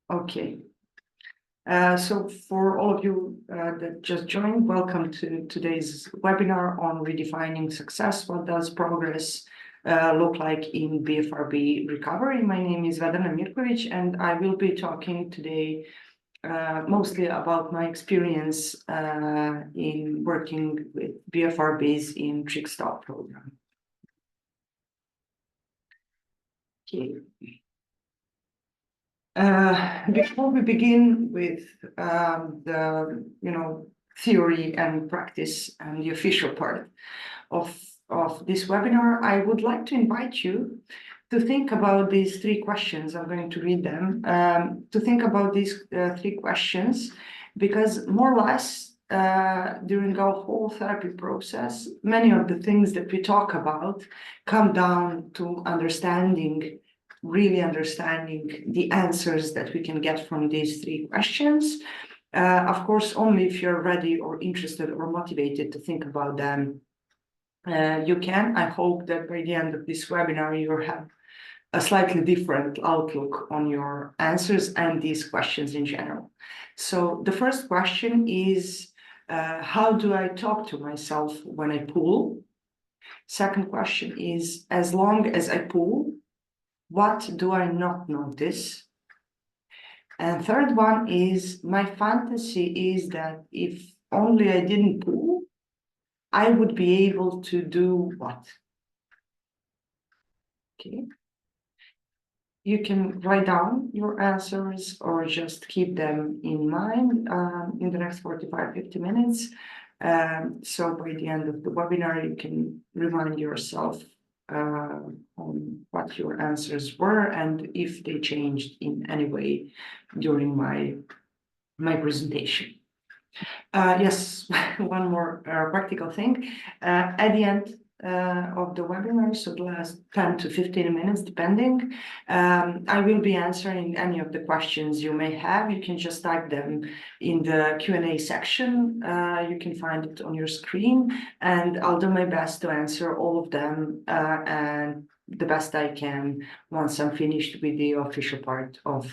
Okay. So for all of you that just joined, welcome to today's webinar on redefining success. What does progress look like in BFRB recovery? My name is Vedrana Mirkovic, and I will be talking today mostly about my experience in working with BFRBs in trichotillomania program. Okay. Before we begin with the theory and practice and the official part of this webinar, I would like to invite you to think about these three questions. I'm going to read them. To think about these three questions, because more or less during our whole therapy process, many of the things that we talk about come down to really understanding the answers that we can get from these three questions. Of course, only if you're ready or interested or motivated to think about them, you can. I hope that by the end of this webinar, you have a slightly different outlook on your answers and these questions in general. So the first question is, how do I talk to myself when I pull? Second question is, as long as I pull, what do I not notice? And third one is, my fantasy is that if only I didn't pull, I would be able to do what? Okay. You can write down your answers or just keep them in mind in the next 45-50 minutes. So by the end of the webinar, you can remind yourself on what your answers were and if they changed in any way during my presentation. Yes, one more practical thing. At the end of the webinar, so the last 10 to 15 minutes, depending, I will be answering any of the questions you may have. You can just type them in the Q&A section. You can find it on your screen, and I'll do my best to answer all of them and the best I can once I'm finished with the official part of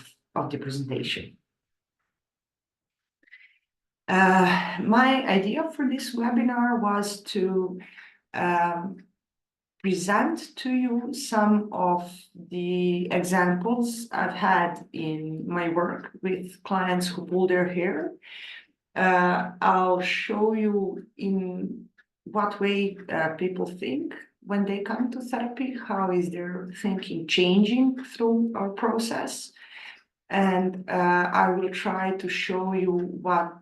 the presentation. My idea for this webinar was to present to you some of the examples I've had in my work with clients who pull their hair. I'll show you in what way people think when they come to therapy, how is their thinking changing through our process. And I will try to show you what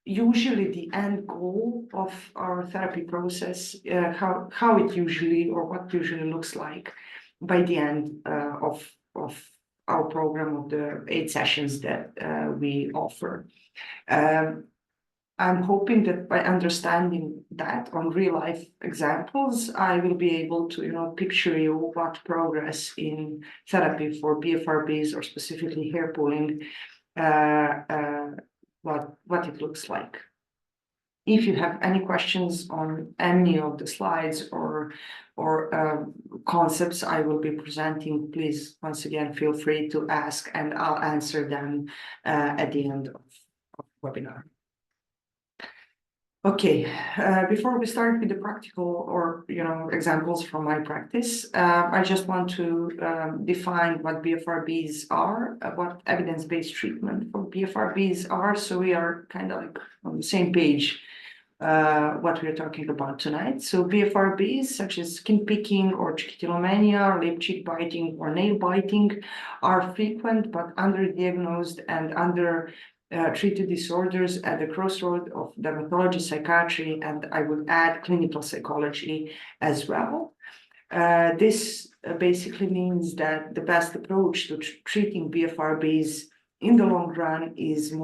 usually the end goal of our therapy process, how it usually or what usually looks like by the end of our program of the 8 sessions that we offer. I'm hoping that by understanding that on real life examples, I will be able to, picture you what progress in therapy for BFRBs or specifically hair pulling, what it looks like. If you have any questions on any of the slides or concepts I will be presenting, please, once again, feel free to ask and I'll answer them at the end of the webinar. Okay, before we start with the practical or examples from my practice, I just want to define what BFRBs are, what evidence-based treatment for BFRBs are, so we are kind of like on the same page what we're talking about tonight. So BFRBs such as skin picking or trichotillomania, lip cheek biting or nail biting are frequent but underdiagnosed and treated disorders at the crossroad of dermatology, psychiatry, and I would add clinical psychology as well. This basically means that the best approach to treating BFRBs in the long run is a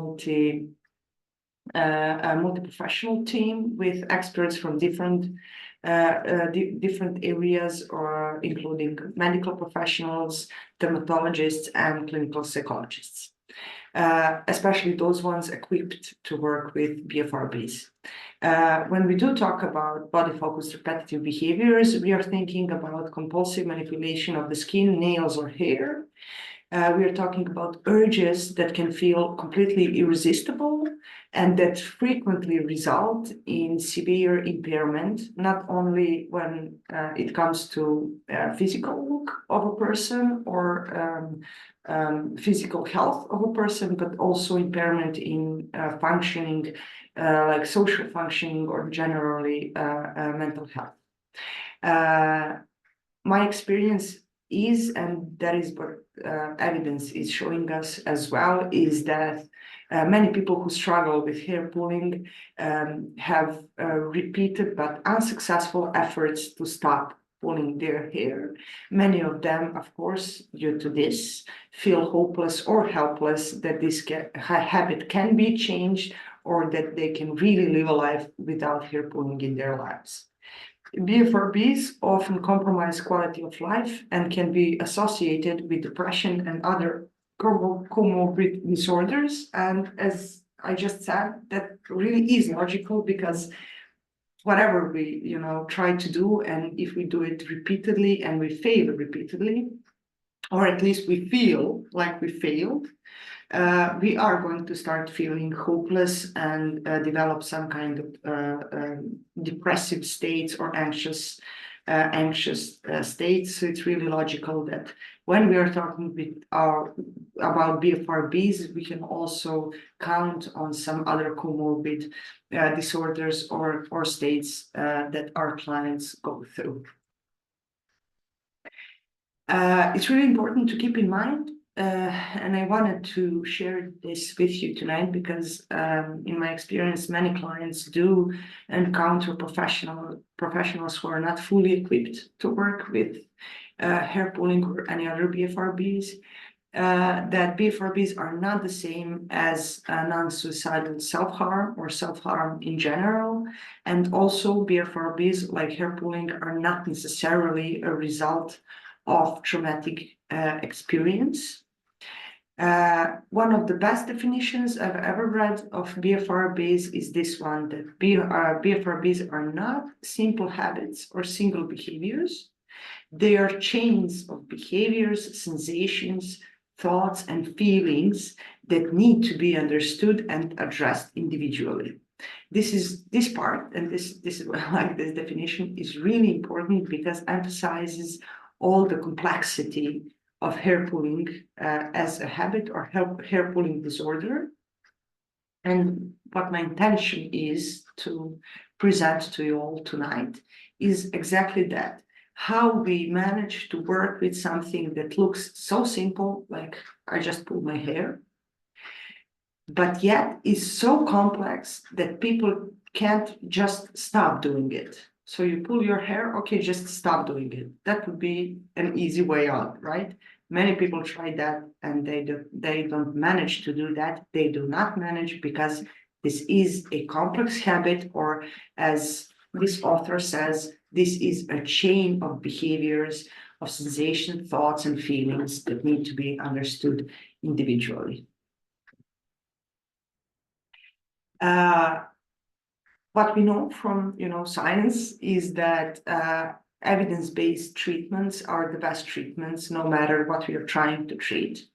multi-professional team with experts from different areas, or including medical professionals, dermatologists, and clinical psychologists. Especially those ones equipped to work with BFRBs. When we do talk about body-focused repetitive behaviors, we are thinking about compulsive manipulation of the skin, nails, or hair. We are talking about urges that can feel completely irresistible and that frequently result in severe impairment, not only when it comes to physical look of a person or physical health of a person, but also impairment in functioning, like social functioning or generally mental health. My experience is, and that is what evidence is showing us as well, is that many people who struggle with hair pulling have repeated but unsuccessful efforts to stop pulling their hair. Many of them, of course, due to this, feel hopeless or helpless that this habit can be changed or that they can really live a life without hair pulling in their lives. BFRBs often compromise quality of life and can be associated with depression and other comorbid disorders. And as I just said, that really is logical because whatever we, try to do, and if we do it repeatedly and we fail repeatedly, or at least we feel like we failed, we are going to start feeling hopeless and develop some kind of depressive states or anxious states. So it's really logical that when we are talking about BFRBs, we can also count on some other comorbid disorders or states that our clients go through. It's really important to keep in mind, and I wanted to share this with you tonight because in my experience, many clients do encounter professionals who are not fully equipped to work with hair pulling or any other BFRBs, that BFRBs are not the same as non-suicidal self-harm or self-harm in general. And also BFRBs like hair pulling are not necessarily a result of traumatic experience. One of the best definitions I've ever read of BFRBs is this one, that BFRBs are not simple habits or single behaviors. They are chains of behaviors, sensations, thoughts, and feelings that need to be understood and addressed individually. This part, and this is why I like this definition, is really important because it emphasizes all the complexity of hair pulling as a habit or hair pulling disorder. And what my intention is to present to you all tonight is exactly that. How we manage to work with something that looks so simple, like I just pull my hair, but yet is so complex that people can't just stop doing it. So you pull your hair, okay, just stop doing it. That would be an easy way out, right? Many people try that and they don't manage to do that. They do not manage because this is a complex habit, or as this author says, this is a chain of behaviors, of sensations, thoughts, and feelings that need to be understood individually. What we know from science is that evidence-based treatments are the best treatments, no matter what we are trying to treat.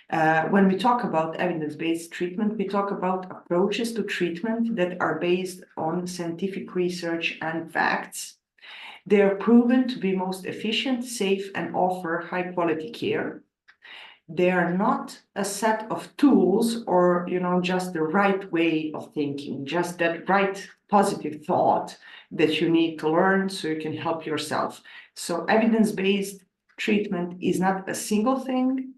When we talk about evidence-based treatment, we talk about approaches to treatment that are based on scientific research and facts. They are proven to be most efficient, safe, and offer high-quality care. They are not a set of tools or just the right way of thinking, just that right positive thought that you need to learn so you can help yourself. So evidence-based treatment is not a single thing.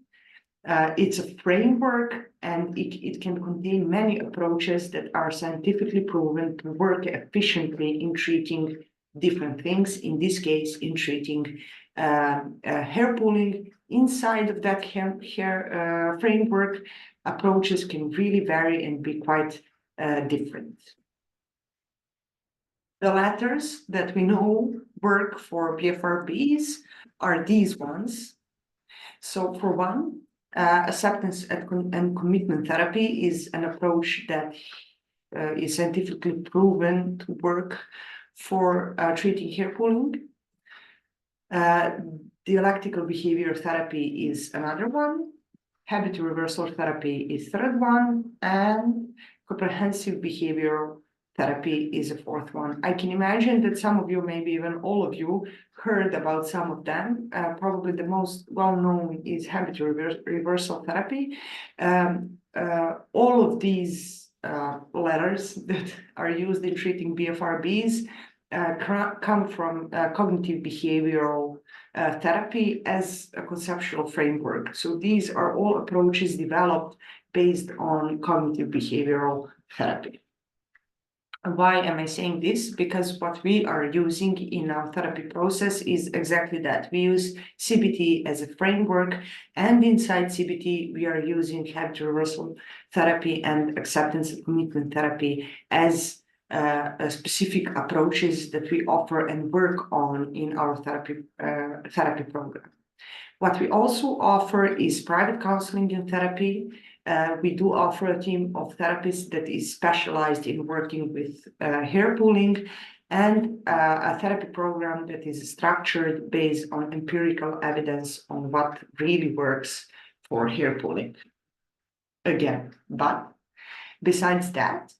It's a framework, and it can contain many approaches that are scientifically proven to work efficiently in treating different things. In this case, in treating hair pulling. Inside of that hair framework, approaches can really vary and be quite different. The letters that we know work for BFRBs are these ones. So for one, acceptance and commitment therapy is an approach that is scientifically proven to work for treating hair pulling. Dialectical behavior therapy is another one. habit reversal therapy is third one, and comprehensive behavioral therapy is a fourth one. I can imagine that some of you, maybe even all of you, heard about some of them. Probably the most well-known is habit reversal therapy. All of these letters that are used in treating BFRBs come from cognitive behavioral therapy as a conceptual framework. So these are all approaches developed based on cognitive behavioral therapy. Why am I saying this? Because what we are using in our therapy process is exactly that. We use CBT as a framework, and inside CBT, we are using habit reversal therapy and acceptance and commitment therapy as specific approaches that we offer and work on in our therapy program. What we also offer is private counseling and therapy. We do offer a team of therapists that is specialized in working with hair pulling, and a therapy program that is structured based on empirical evidence on what really works for hair pulling. Again, but besides that,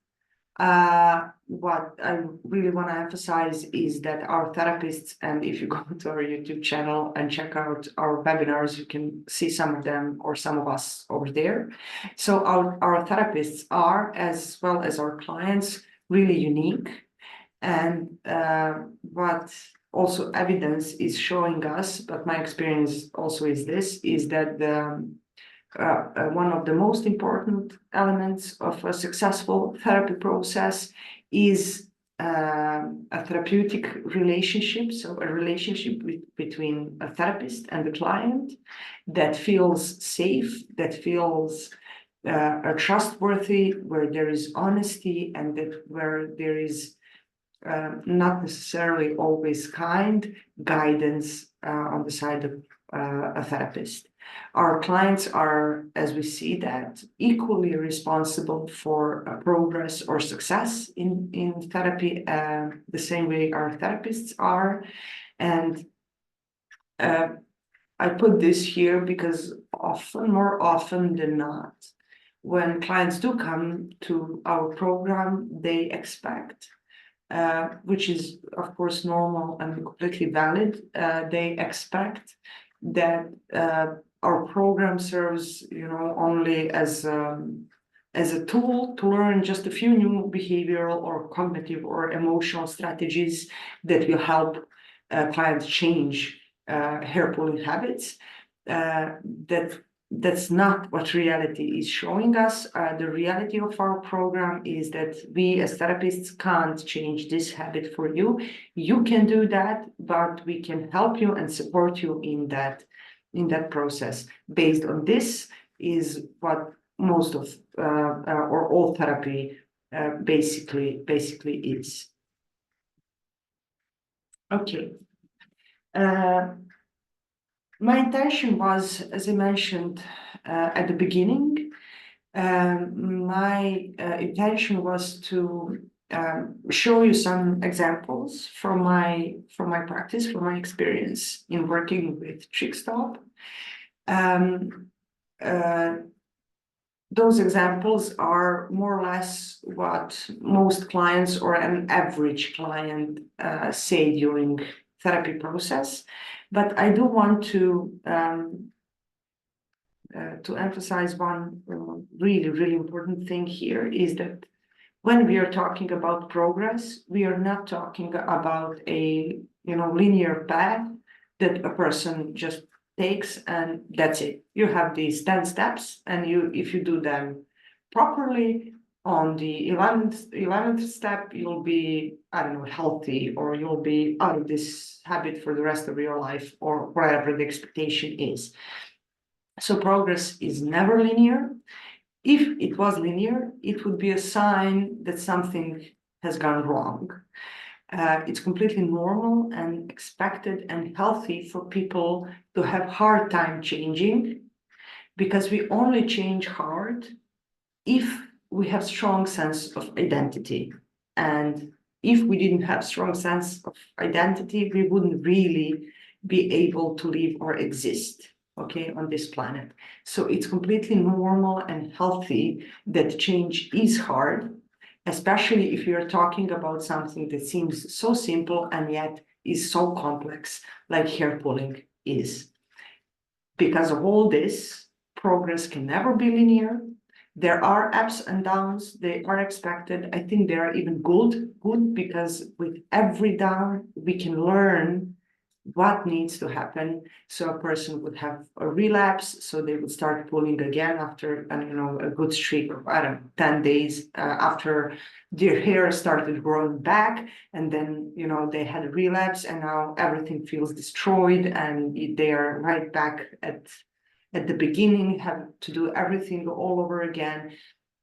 what I really want to emphasize is that our therapists, and if you go to our YouTube channel and check out our webinars, you can see some of them or some of us over there. So our therapists are, as well as our clients, really unique. And what also evidence is showing us, but my experience also is this, is that one of the most important elements of a successful therapy process is a therapeutic relationship, so a relationship between a therapist and the client that feels safe, that feels trustworthy, where there is honesty, and where there is not necessarily always kind guidance on the side of a therapist. Our clients are, as we see that, equally responsible for progress or success in therapy, the same way our therapists are. And I put this here because more often than not, when clients do come to our program, they expect, which is of course normal and completely valid, they expect that our program serves, only as a tool to learn just a few new behavioral or cognitive or emotional strategies that will help clients change hair pulling habits. That's not what reality is showing us. The reality of our program is that we as therapists can't change this habit for you. You can do that, but we can help you and support you in that process. Based on this is what most of or all therapy basically is. Okay. My intention was, as I mentioned at the beginning, my intention was to show you some examples from my practice, from my experience in working with TrichStop. Those examples are more or less what most clients or an average client say during therapy process. But I do want to emphasize one really important thing here is that when we are talking about progress, we are not talking about a linear path that a person just takes and that's it. You have these 10 steps, and if you do them properly, on the 11th step, you'll be, I don't know, healthy, or you'll be out of this habit for the rest of your life, or whatever the expectation is. So progress is never linear. If it was linear, it would be a sign that something has gone wrong. It's completely normal and expected and healthy for people to have hard time changing, because we only change hard if we have strong sense of identity. And if we didn't have strong sense of identity, we wouldn't really be able to live or exist. okay, on this planet. So it's completely normal and healthy that change is hard, especially if you're talking about something that seems so simple and yet is so complex, like hair pulling is. Because of all this, progress can never be linear. There are ups and downs, they are expected. I think they are even good because with every down, we can learn what needs to happen. So a person would have a relapse, so they would start pulling again after a good streak of, I don't know, 10 days after their hair started growing back, and then they had a relapse, and now everything feels destroyed, and they are right back at the beginning, have to do everything all over again.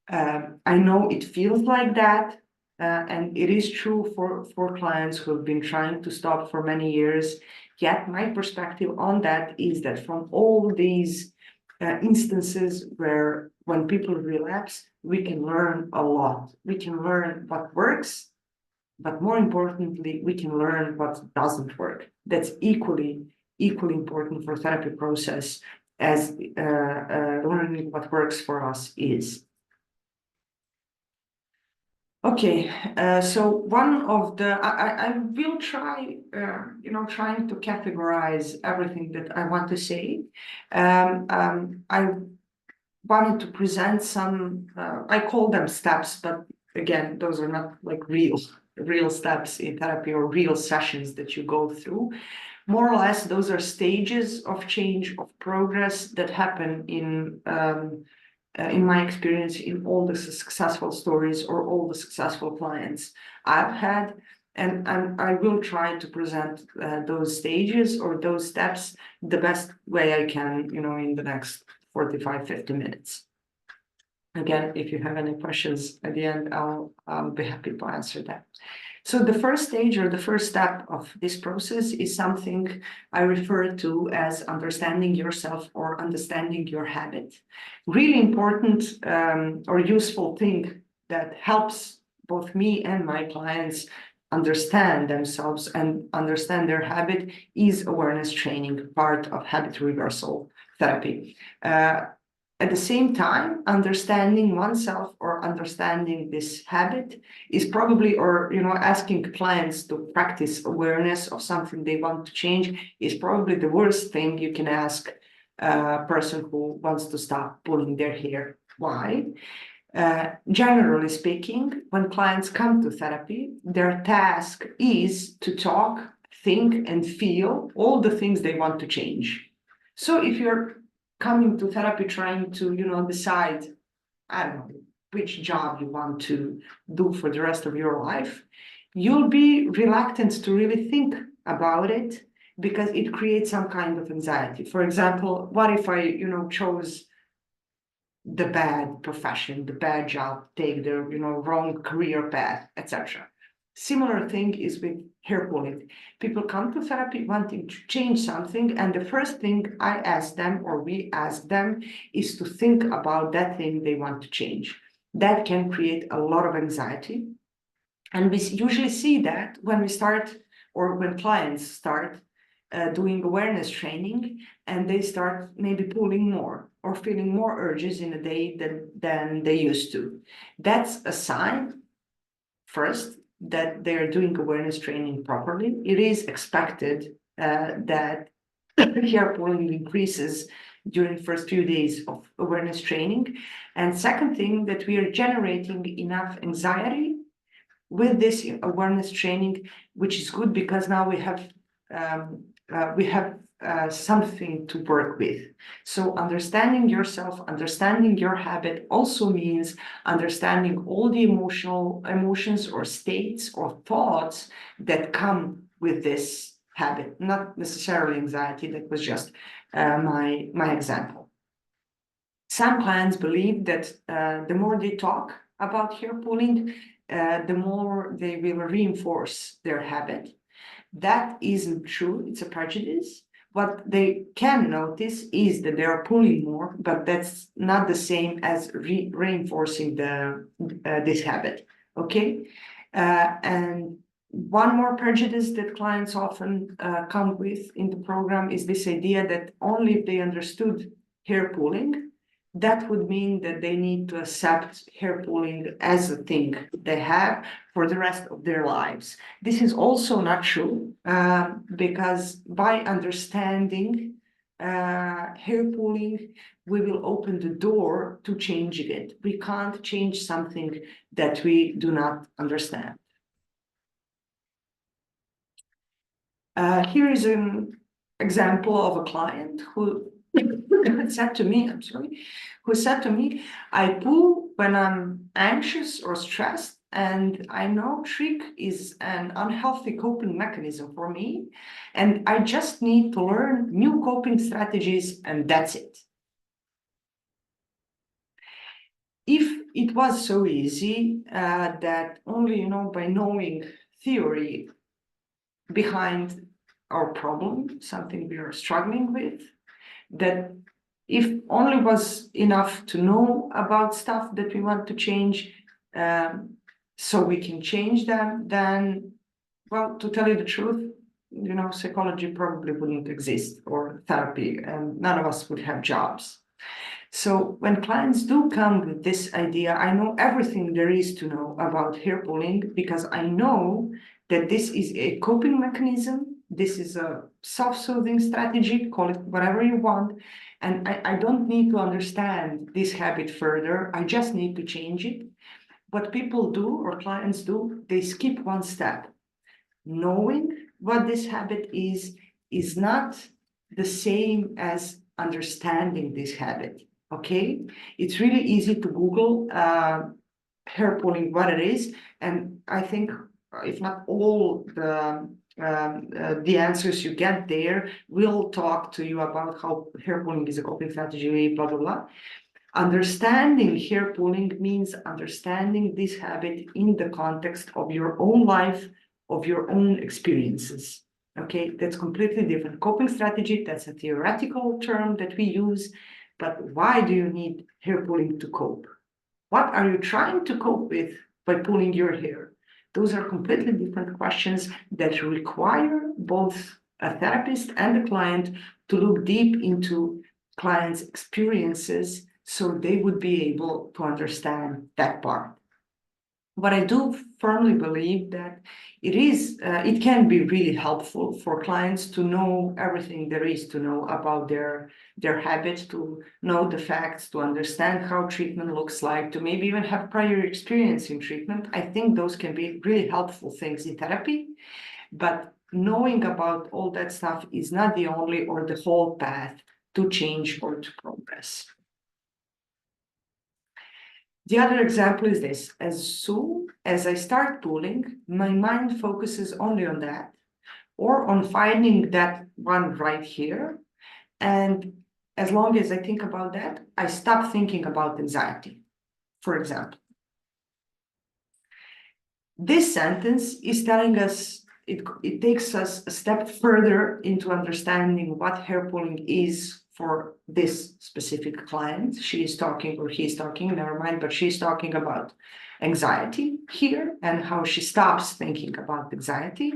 I know it feels like that, and it is true for clients who have been trying to stop for many years. Yet my perspective on that is that from all these instances where when people relapse, we can learn a lot. We can learn what works, but more importantly, we can learn what doesn't work. That's equally important for therapy process as learning what works for us is. Okay, so one of the I will try trying to categorize everything that I want to say. I wanted to present some I call them steps, but again, those are not like real steps in therapy or real sessions that you go through. More or less, those are stages of change, of progress that happen in my experience, in all the successful stories or all the successful clients I've had. And I will try to present those stages or those steps the best way I can, in the next 45, 50 minutes. Again, if you have any questions at the end, I'll be happy to answer that. So the first stage or the first step of this process is something I refer to as understanding yourself or understanding your habit. Really important or useful thing that helps both me and my clients understand themselves and understand their habit is awareness training, part of habit reversal therapy. At the same time, understanding oneself or understanding this habit is probably, or asking clients to practice awareness of something they want to change is probably the worst thing you can ask a person who wants to stop pulling their hair. Why? Generally speaking, when clients come to therapy, their task is to talk, think, and feel all the things they want to change. So if you're coming to therapy trying to decide, I don't know, which job you want to do for the rest of your life, you'll be reluctant to really think about it because it creates some kind of anxiety. For example, what if I chose the bad profession, the bad job, take the wrong career path, etc. Similar thing is with hair pulling. People come to therapy wanting to change something, and the first thing I ask them, or we ask them, is to think about that thing they want to change. That can create a lot of anxiety. And we usually see that when we start, or when clients start doing awareness training, and they start maybe pulling more or feeling more urges in a day than they used to. That's a sign, first, that they're doing awareness training properly. It is expected that hair pulling increases during the first few days of awareness training. And second thing, that we are generating enough anxiety with this awareness training, which is good because now we have something to work with. So understanding yourself, understanding your habit also means understanding all the emotions or states or thoughts that come with this habit, not necessarily anxiety. That was just my example. Some clients believe that the more they talk about hair pulling, the more they will reinforce their habit. That isn't true, it's a prejudice. What they can notice is that they are pulling more, but that's not the same as reinforcing this habit, okay? And One more prejudice that clients often come with in the program is this idea that only if they understood hair pulling, that would mean that they need to accept hair pulling as a thing they have for the rest of their lives. This is also not true because by understanding hair pulling, we will open the door to changing it. We can't change something that we do not understand. Here is an example of a client who said to me, I pull when I'm anxious or stressed, and I know trick is an unhealthy coping mechanism for me, and I just need to learn new coping strategies, and that's it. If it was so easy that only, by knowing theory behind our problem, something we are struggling with, that if only was enough to know about stuff that we want to change, so we can change them, then, well, to tell you the truth, psychology probably wouldn't exist, or therapy, and none of us would have jobs. So when clients do come with this idea, I know everything there is to know about hair pulling because I know that this is a coping mechanism. This is a self-soothing strategy, call it whatever you want. And I don't need to understand this habit further. I just need to change it. What people do or clients do, they skip one step. Knowing what this habit is not the same as understanding this habit. Okay, it's really easy to Google hair pulling, what it is, and I think if not all the answers you get there will talk to you about how hair pulling is a coping strategy, blah blah blah. Understanding hair pulling means understanding this habit in the context of your own life, of your own experiences. Okay, that's completely different. Coping strategy, that's a theoretical term that we use. But why do you need hair pulling to cope? What are you trying to cope with by pulling your hair? Those are completely different questions that require both a therapist and a client to look deep into clients' experiences so they would be able to understand that part. But I do firmly believe that it can be really helpful for clients to know everything there is to know about their habits, to know the facts, to understand how treatment looks like, to maybe even have prior experience in treatment. I think those can be really helpful things in therapy, but knowing about all that stuff is not the only or the whole path to change or to progress. The other example is this. As soon as I start pulling, my mind focuses only on that or on finding that one right here. And as long as I think about that, I stop thinking about anxiety, for example. This sentence is telling us, it takes us a step further into understanding what hair pulling is for this specific client. She is talking, or he is talking, never mind, but she's talking about anxiety here and how she stops thinking about anxiety.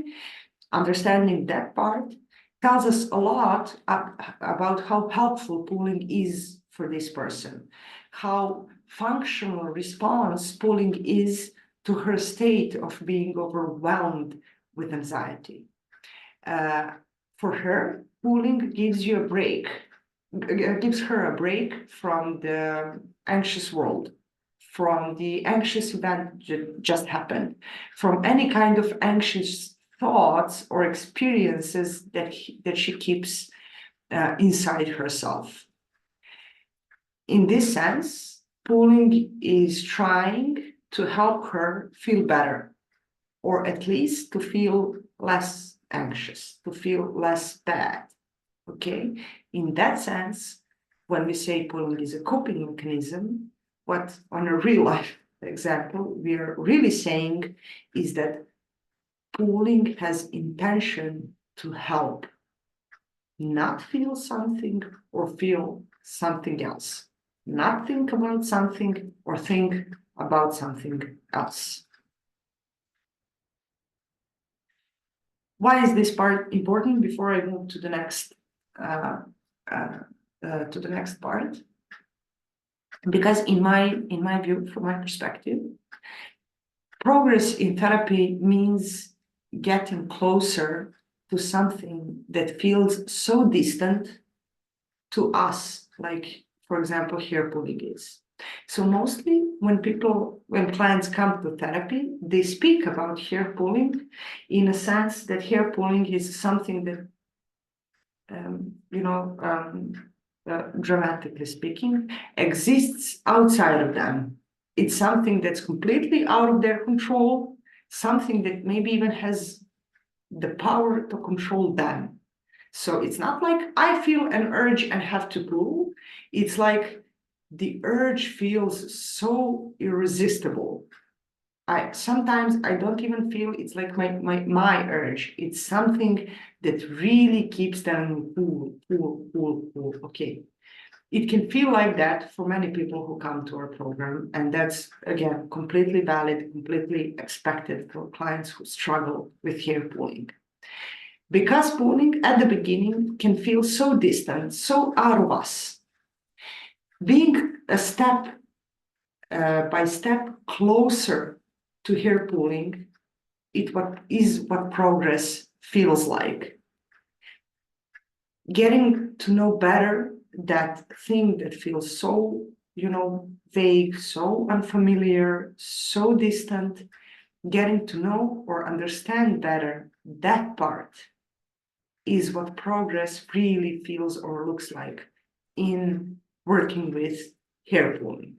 Understanding that part tells us a lot about how helpful pulling is for this person, how functional response pulling is to her state of being overwhelmed with anxiety. For her, pulling gives you a break, gives her a break from the anxious world, from the anxious event that just happened, from any kind of anxious thoughts or experiences that she keeps inside herself. In this sense, pulling is trying to help her feel better, or at least to feel less anxious, to feel less bad. Okay, in that sense, when we say pulling is a coping mechanism, what on a real life example we are really saying is that pulling has intention to help, not feel something or feel something else, not think about something or think about something else. Why is this part important before I move to the next part? Because in my view, from my perspective, progress in therapy means getting closer to something that feels so distant to us, like, for example, hair pulling is. So mostly when clients come to therapy, they speak about hair pulling in a sense that hair pulling is something that, dramatically speaking, exists outside of them. It's something that's completely out of their control, something that maybe even has the power to control them. So it's not like I feel an urge and have to pull. It's like the urge feels so irresistible. Sometimes I don't even feel it's like my urge. It's something that really keeps them pull. Okay. It can feel like that for many people who come to our program. And that's, again, completely valid, completely expected for clients who struggle with hair pulling. Because pulling at the beginning can feel so distant, so out of us. Being a step by step closer to hair pulling, what progress feels like. Getting to know better that thing that feels so, vague, so unfamiliar, so distant, getting to know or understand better that part is what progress really feels or looks like in working with hair pulling.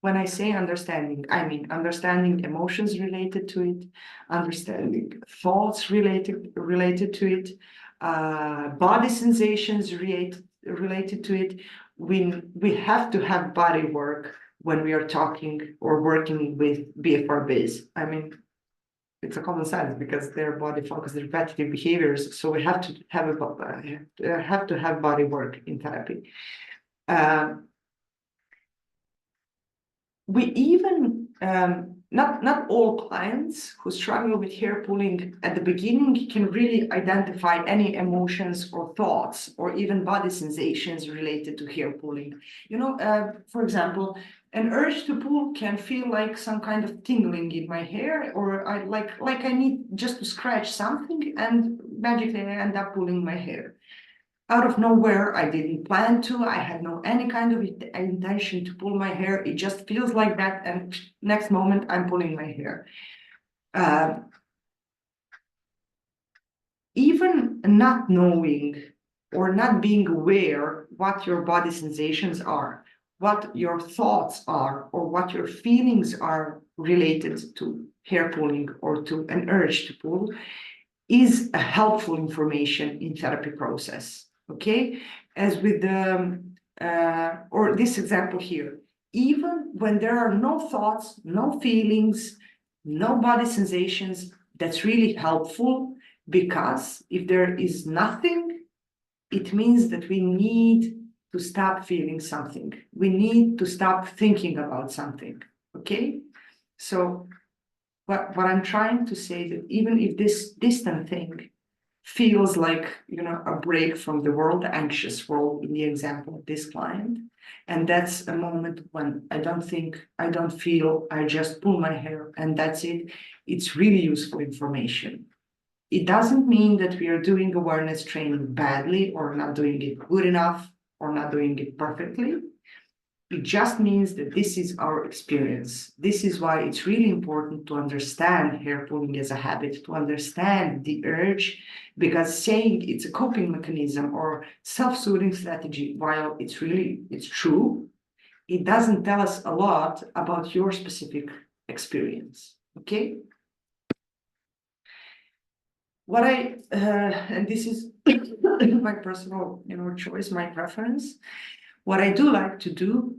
When I say understanding, I mean understanding emotions related to it, understanding thoughts related to it, body sensations related to it. We have to have body work when we are talking or working with BFRBs. I mean, it's a common sense because they're body focused repetitive behaviors. So we have to have body work in therapy. We even not all clients who struggle with hair pulling at the beginning can really identify any emotions or thoughts or even body sensations related to hair pulling. For example, an urge to pull can feel like some kind of tingling in my hair, or I need just to scratch something and magically I end up pulling my hair. Out of nowhere, I didn't plan to, I had no any kind of intention to pull my hair. It just feels like that, and next moment I'm pulling my hair. Even not knowing or not being aware what your body sensations are, what your thoughts are, or what your feelings are related to hair pulling or to an urge to pull is a helpful information in therapy process. Okay, as with or this example here, even when there are no thoughts, no feelings, no body sensations, that's really helpful, because if there is nothing, it means that we need to stop feeling something. We need to stop thinking about something. Okay, so what I'm trying to say that even if this distant thing feels like, a break from the world, the anxious world in the example of this client, and that's a moment when I don't think, I don't feel, I just pull my hair and that's it. It's really useful information. It doesn't mean that we are doing awareness training badly or not doing it good enough or not doing it perfectly. It just means that this is our experience. This is why it's really important to understand hair pulling as a habit, to understand the urge, because saying it's a coping mechanism or self-soothing strategy, while it's true, it doesn't tell us a lot about your specific experience. Okay? And this is my personal, choice, my preference. What I do like to do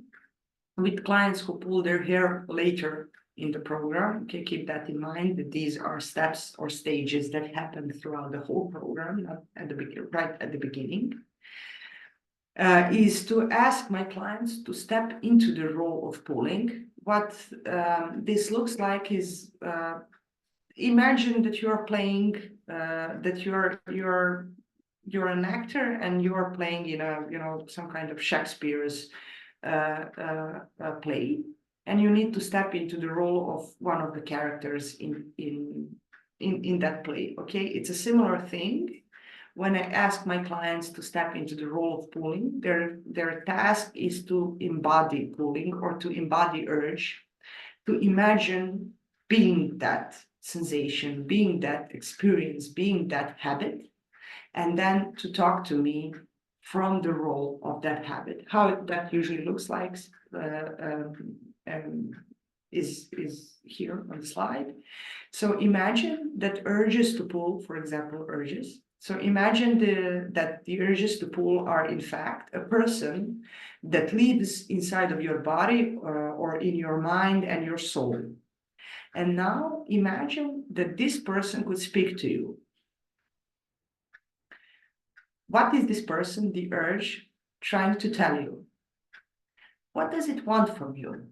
with clients who pull their hair later in the program, okay, keep that in mind, that these are steps or stages that happen throughout the whole program, not right at the beginning, is to ask my clients to step into the role of pulling. What this looks like is, imagine that you are playing that you're an actor and you are playing in a some kind of Shakespeare's play, and you need to step into the role of one of the characters in that play. Okay, it's a similar thing. When I ask my clients to step into the role of pulling, their task is to embody pulling or to embody urge, to imagine being that sensation, being that experience, being that habit, and then to talk to me from the role of that habit. How that usually looks like is here on the slide. So imagine that urges to pull, for example, urges. So imagine that the urges to pull are in fact a person that lives inside of your body or in your mind and your soul. And now imagine that this person could speak to you. What is this person, the urge, trying to tell you? What does it want from you?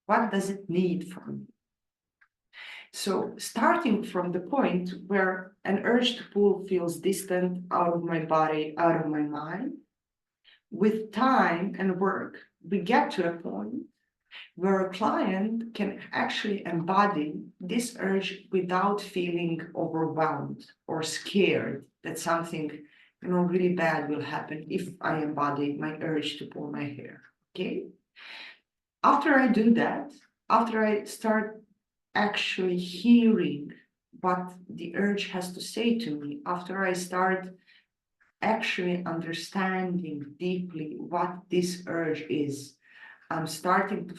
What does it need from you? So starting from the point where an urge to pull feels distant, out of my body, out of my mind, with time and work, we get to a point where a client can actually embody this urge without feeling overwhelmed or scared that something really bad will happen if I embody my urge to pull my hair. Okay. After I do that, after I start actually hearing what the urge has to say to me, after I start actually understanding deeply what this urge is, I'm starting to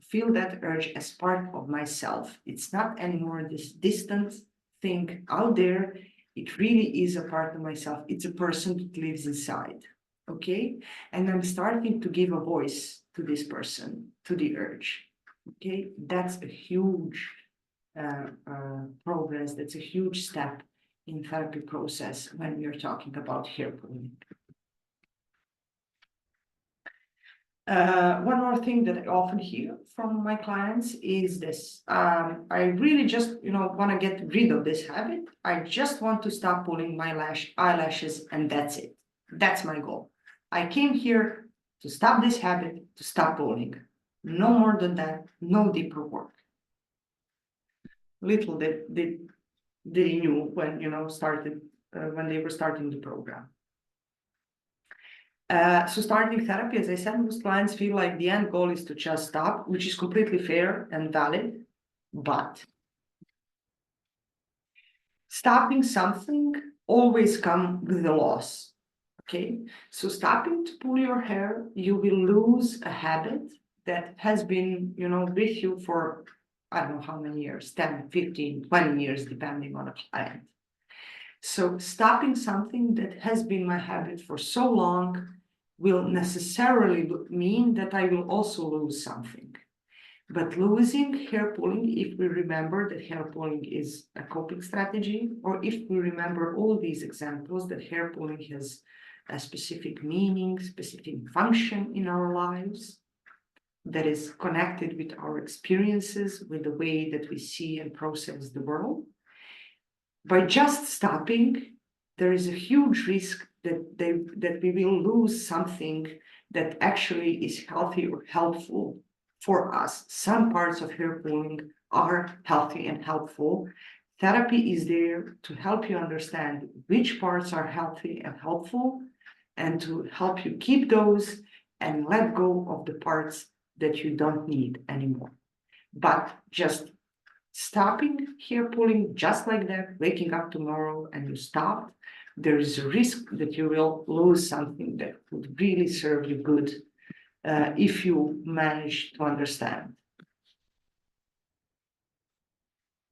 feel that urge as part of myself. It's not anymore this distant thing out there. It really is a part of myself. It's a person that lives inside. Okay. And I'm starting to give a voice to this person, to the urge. Okay. That's a huge progress. That's a huge step in therapy process when we are talking about hair pulling. One more thing that I often hear from my clients is this. I really just, want to get rid of this habit. I just want to stop pulling my eyelashes and that's it. That's my goal. I came here to stop this habit, to stop pulling. No more than that, no deeper work. Little did they knew when, when they were starting the program. So starting therapy, as I said, most clients feel like the end goal is to just stop, which is completely fair and valid, but stopping something always comes with a loss, okay? So stopping to pull your hair, you will lose a habit that has been, with you for, I don't know how many years, 10, 15, 20 years, depending on a client. So stopping something that has been my habit for so long will necessarily mean that I will also lose something. But losing hair pulling, if we remember that hair pulling is a coping strategy, or if we remember all these examples that hair pulling has a specific meaning, specific function in our lives that is connected with our experiences, with the way that we see and process the world. By just stopping, there is a huge risk that we will lose something that actually is healthy or helpful for us. Some parts of hair pulling are healthy and helpful. Therapy is there to help you understand which parts are healthy and helpful and to help you keep those and let go of the parts that you don't need anymore. But just stopping hair pulling just like that, waking up tomorrow and you stopped, there is a risk that you will lose something that would really serve you good if you manage to understand.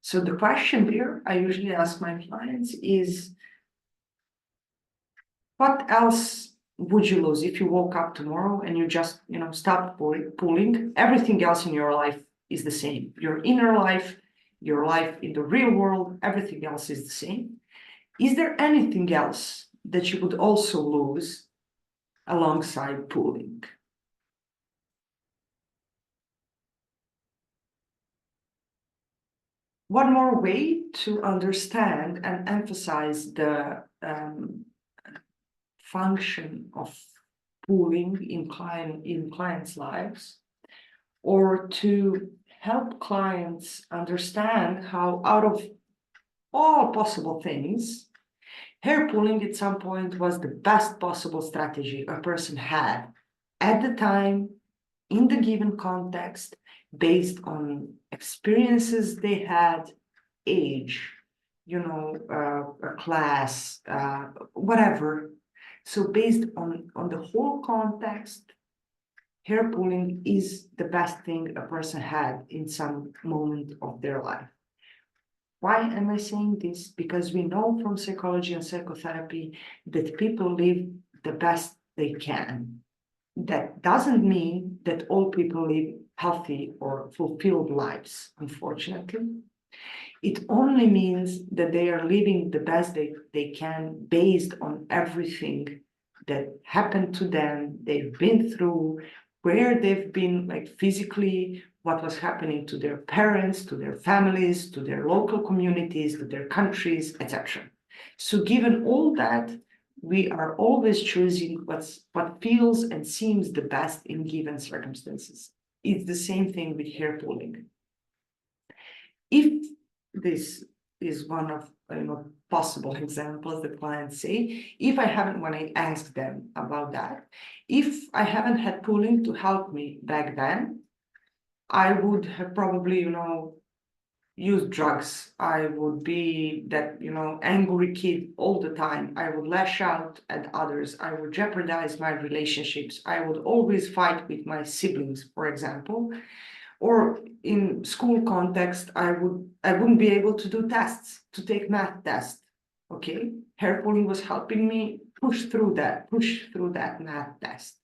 So the question there I usually ask my clients is, what else would you lose if you woke up tomorrow and you just, stop pulling? Everything else in your life is the same. Your inner life, your life in the real world, everything else is the same. Is there anything else that you would also lose alongside pulling? One more way to understand and emphasize the function of pooling in clients' lives, or to help clients understand how, out of all possible things, hair pulling at some point was the best possible strategy a person had at the time, in the given context, based on experiences they had, age, a class, whatever. So based on the whole context, hair pulling is the best thing a person had in some moment of their life. Why am I saying this? Because we know from psychology and psychotherapy that people live the best they can. That doesn't mean that all people live healthy or fulfilled lives, unfortunately. It only means that they are living the best they can based on everything that happened to them, they've been through, where they've been, like physically, what was happening to their parents, to their families, to their local communities, to their countries, etc. So given all that, we are always choosing what feels and seems the best in given circumstances. It's the same thing with hair pulling. If this is one of possible examples that clients say, if I haven't, when I ask them about that, if I haven't had pulling to help me back then, I would have probably used drugs. I would be that angry kid all the time. I would lash out at others. I would jeopardize my relationships. I would always fight with my siblings, for example. Or in school context, I wouldn't be able to do tests, to take math tests. Okay, hair pulling was helping me push through that math test.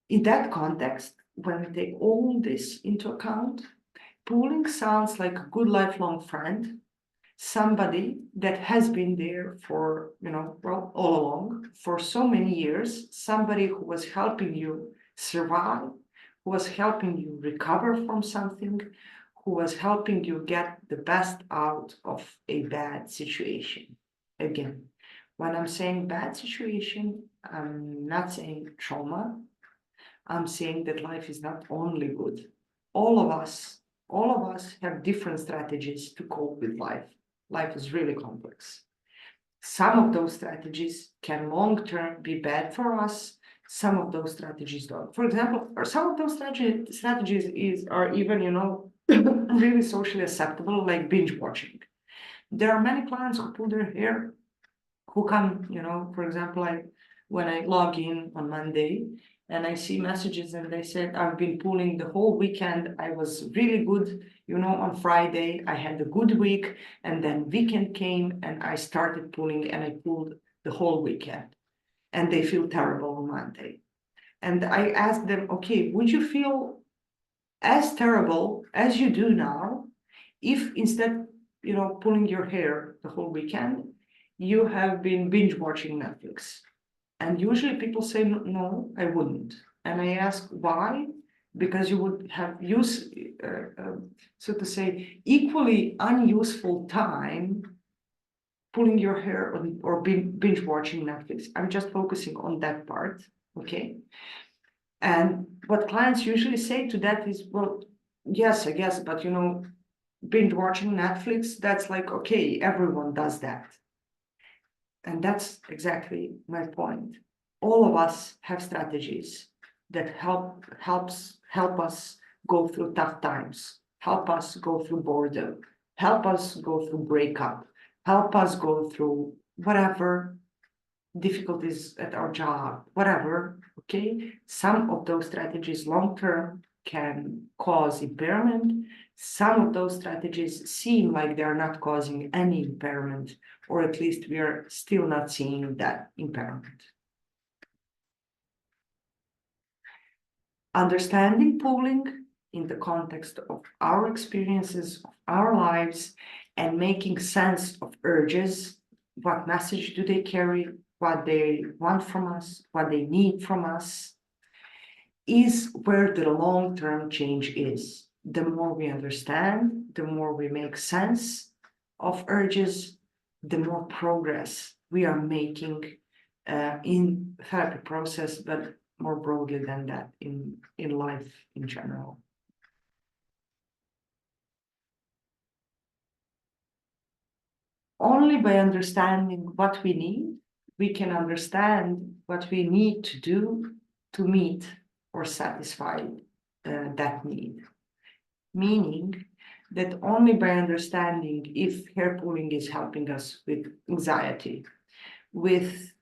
In that context, when we take all this into account, pulling sounds like a good lifelong friend, somebody that has been there for all along for so many years, somebody who was helping you survive, who was helping you recover from something, who was helping you get the best out of a bad situation. Again, when I'm saying bad situation, I'm not saying trauma. I'm saying that life is not only good. All of us have different strategies to cope with life. Life is really complex. Some of those strategies can long-term be bad for us. Some of those strategies don't. For example, or some of those strategies are even, really socially acceptable, like binge watching. There are many clients who pull their hair, who come, for example, when I log in on Monday and I see messages and they said, I've been pulling the whole weekend. I was really good, on Friday. I had a good week, and then weekend came and I started pulling and I pulled the whole weekend. And they feel terrible on Monday. And I asked them, okay, would you feel as terrible as you do now if instead, pulling your hair the whole weekend, you have been binge watching Netflix? And usually people say, no, I wouldn't. And I ask why? Because you would have used, so to say, equally unuseful time pulling your hair or binge watching Netflix. I'm just focusing on that part, okay? And what clients usually say to that is, well, yes, I guess, but binge watching Netflix, that's like, okay, everyone does that. And that's exactly my point. All of us have strategies that help us go through tough times, help us go through boredom, help us go through breakup, help us go through whatever difficulties at our job, whatever, okay? Some of those strategies long-term can cause impairment. Some of those strategies seem like they're not causing any impairment, or at least we are still not seeing that impairment. Understanding pooling in the context of our experiences, of our lives, and making sense of urges, what message do they carry, what they want from us, what they need from us, is where the long-term change is. the more we understand, the more we make sense of urges, the more progress we are making in therapy process, but more broadly than that in life in general. Only by understanding what we need, we can understand what we need to do to meet or satisfy that need. Meaning that only by understanding if hair pulling is helping us with anxiety, with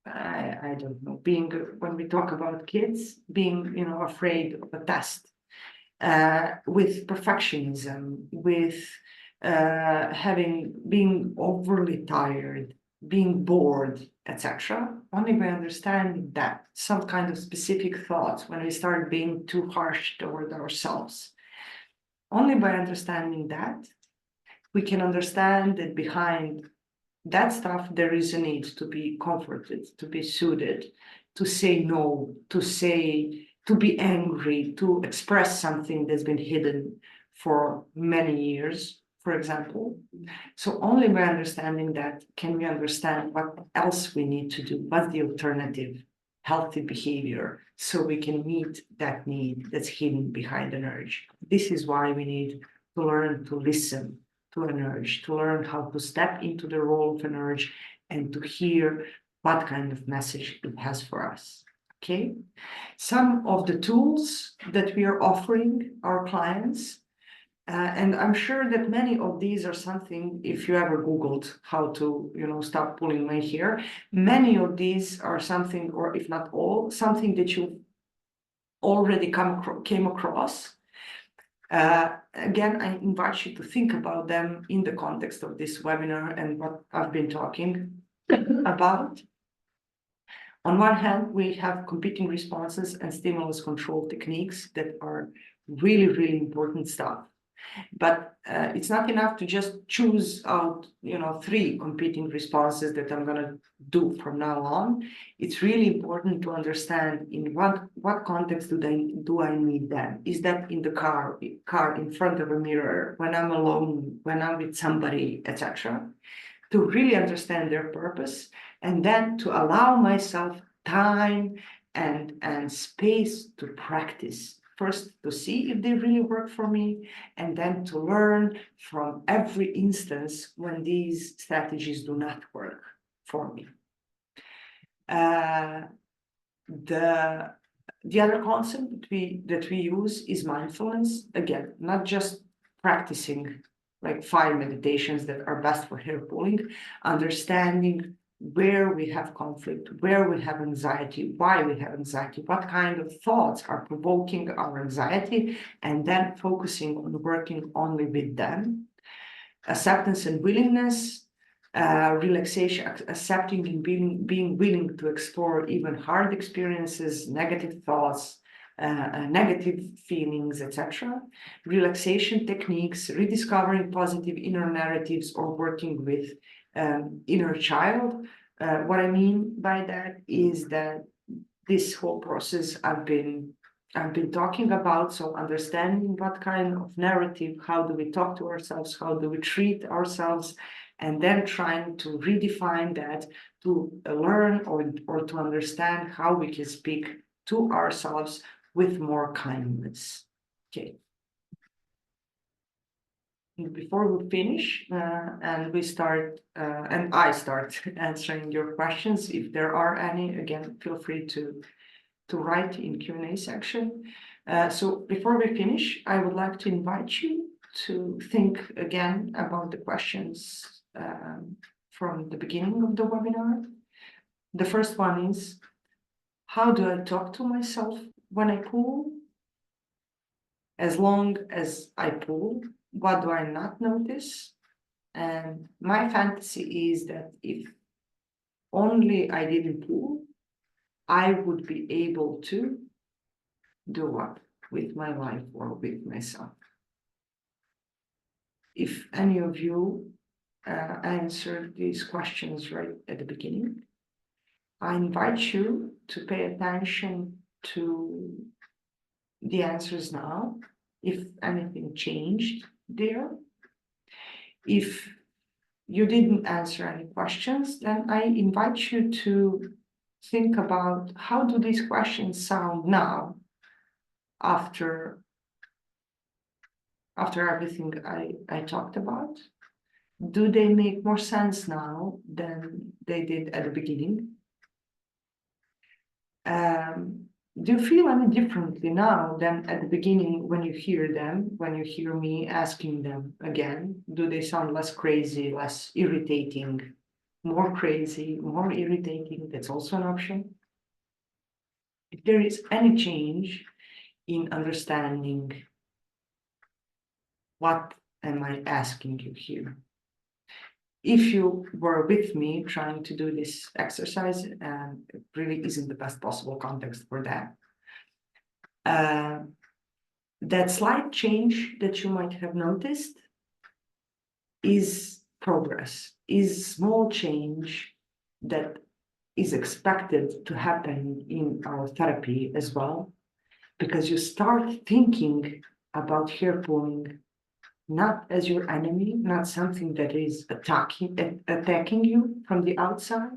I don't know, being, when we talk about kids, being, you know, afraid of a test, with perfectionism, with being overly tired, being bored, etc. Only by understanding that some kind of specific thoughts, when we start being too harsh toward ourselves, only by understanding that, we can understand that behind that stuff, there is a need to be comforted, to be soothed, to say no, to be angry, to express something that's been hidden for many years, for example. So only by understanding that can we understand what else we need to do, what's the alternative healthy behavior, so we can meet that need that's hidden behind an urge. This is why we need to learn to listen to an urge, to learn how to step into the role of an urge and to hear what kind of message it has for us. Okay, some of the tools that we are offering our clients, and I'm sure that many of these are something, if you ever Googled how to, you know, stop pulling my hair, many of these are something, or if not all, something that you already came across. Again, I invite you to think about them in the context of this webinar and what I've been talking about. On one hand, we have competing responses and stimulus control techniques that are really, really important stuff. But it's not enough to just choose out, you know, 3 competing responses that I'm going to do from now on. It's really important to understand in what context do I need them. Is that in the car in front of a mirror, when I'm alone, when I'm with somebody, etc. To really understand their purpose, and then to allow myself time and space to practice. First, to see if they really work for me, and then to learn from every instance when these strategies do not work for me. The other concept that we use is mindfulness. Again, not just practicing like 5 meditations that are best for hair pulling, understanding where we have conflict, where we have anxiety, why we have anxiety, what kind of thoughts are provoking our anxiety, and then focusing on working only with them. Acceptance and willingness, relaxation, accepting and being willing to explore even hard experiences, negative thoughts, negative feelings, etc. Relaxation techniques, rediscovering positive inner narratives, or working with inner child. What I mean by that is that this whole process I've been talking about, so understanding what kind of narrative, how do we talk to ourselves, how do we treat ourselves, and then trying to redefine that to learn or to understand how we can speak to ourselves with more kindness. Okay. Before we finish and we start, and I start answering your questions, if there are any, again, feel free to write in Q&A section. So before we finish, I would like to invite you to think again about the questions from the beginning of the webinar. The first one is, how do I talk to myself when I pull? As long as I pull, what do I not notice? And my fantasy is that if only I didn't pull, I would be able to do what with my life or with myself. If any of you answered these questions right at the beginning, I invite you to pay attention to the answers now if anything changed there. If you didn't answer any questions, then I invite you to think about how do these questions sound now after everything I talked about. Do they make more sense now than they did at the beginning? Do you feel any differently now than at the beginning when you hear them, when you hear me asking them again? Do they sound less crazy, less irritating, more crazy, more irritating? That's also an option. If there is any change in understanding, what am I asking you here? If you were with me trying to do this exercise, and it really isn't the best possible context for that, that slight change that you might have noticed is progress, is small change that is expected to happen in our therapy as well, because you start thinking about hair pulling not as your enemy, not something that is attacking you from the outside,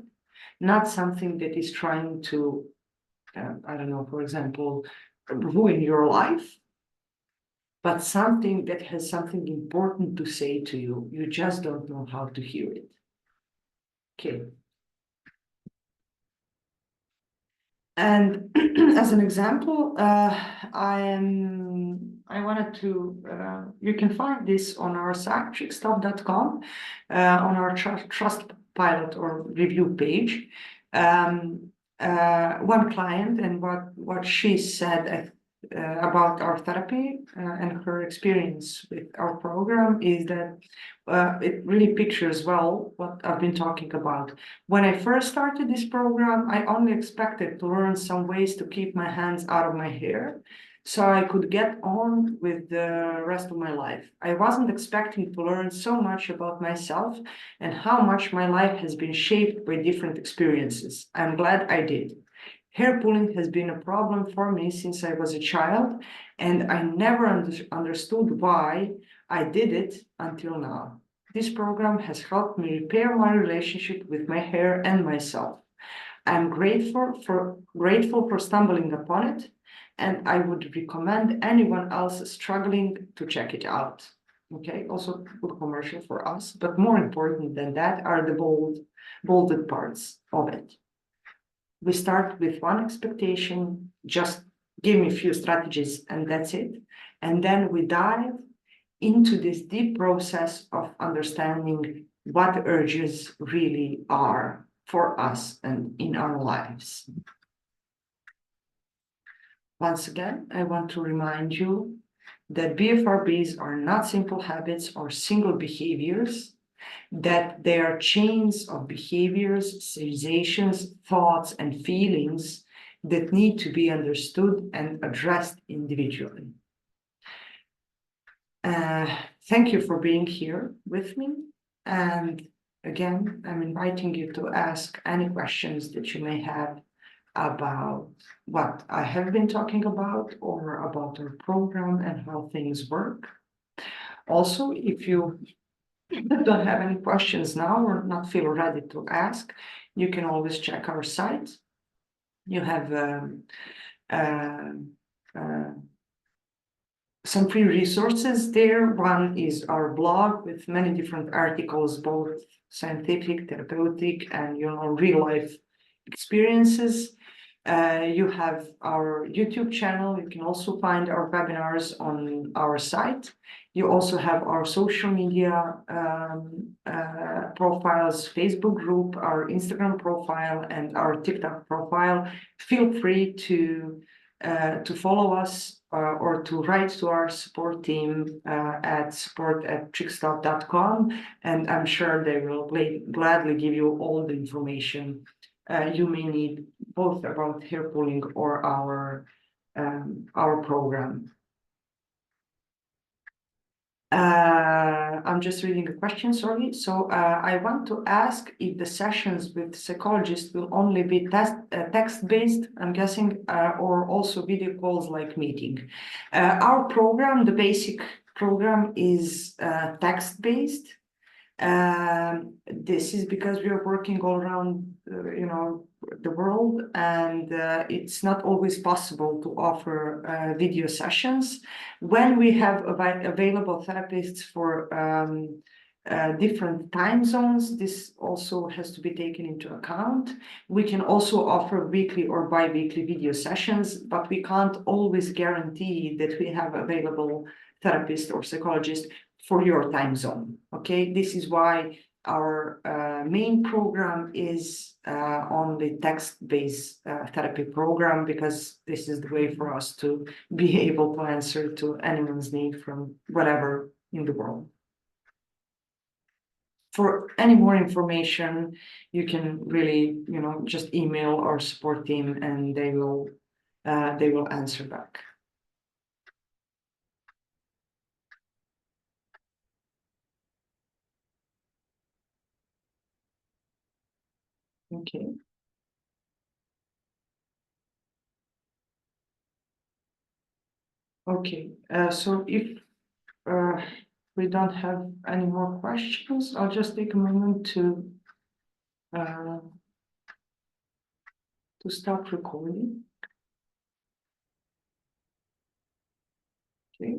not something that is trying to, I don't know, for example, ruin your life, but something that has something important to say to you. You just don't know how to hear it. Okay. And as an example, I wanted to, you can find this on our site, trichotillomania.com, on our trust pilot or review page. One client and what she said about our therapy and her experience with our program is that it really pictures well what I've been talking about. When I first started this program, I only expected to learn some ways to keep my hands out of my hair so I could get on with the rest of my life. I wasn't expecting to learn so much about myself and how much my life has been shaped by different experiences. I'm glad I did. Hair pulling has been a problem for me since I was a child, and I never understood why I did it until now. This program has helped me repair my relationship with my hair and myself. I'm grateful for stumbling upon it, and I would recommend anyone else struggling to check it out. Okay, also good commercial for us, but more important than that are the bolded parts of it. We start with one expectation, just give me a few strategies and that's it. And then we dive into this deep process of understanding what urges really are for us and in our lives. Once again, I want to remind you that BFRBs are not simple habits or single behaviors, that they are chains of behaviors, sensations, thoughts, and feelings that need to be understood and addressed individually. Thank you for being here with me. And again, I'm inviting you to ask any questions that you may have about what I have been talking about or about our program and how things work. Also, if you don't have any questions now or not feel ready to ask, you can always check our site. You have some free resources there. One is our blog with many different articles, both scientific, therapeutic, and real life experiences. You have our YouTube channel. You can also find our webinars on our site. You also have our social media profiles, Facebook group, our Instagram profile, and our TikTok profile. Feel free to follow us or to write to our support team at support@trichotillomania.com, and I'm sure they will gladly give you all the information you may need, both about hair pulling or our program. I'm just reading a question, sorry. So I want to ask if the sessions with psychologists will only be text-based, I'm guessing, or also video calls like meeting. Our program, the basic program, is text-based. This is because we are working all around, the world, and it's not always possible to offer video sessions. When we have available therapists for different time zones, this also has to be taken into account. We can also offer weekly or bi-weekly video sessions, but we can't always guarantee that we have available therapist or psychologist for your time zone. Okay, this is why our main program is on the text-based therapy program, because this is the way for us to be able to answer to anyone's need from whatever in the world. For any more information, you can really, just email our support team, and they will answer back. Okay. Okay. So if we don't have any more questions, I'll just take a moment to stop recording. Okay.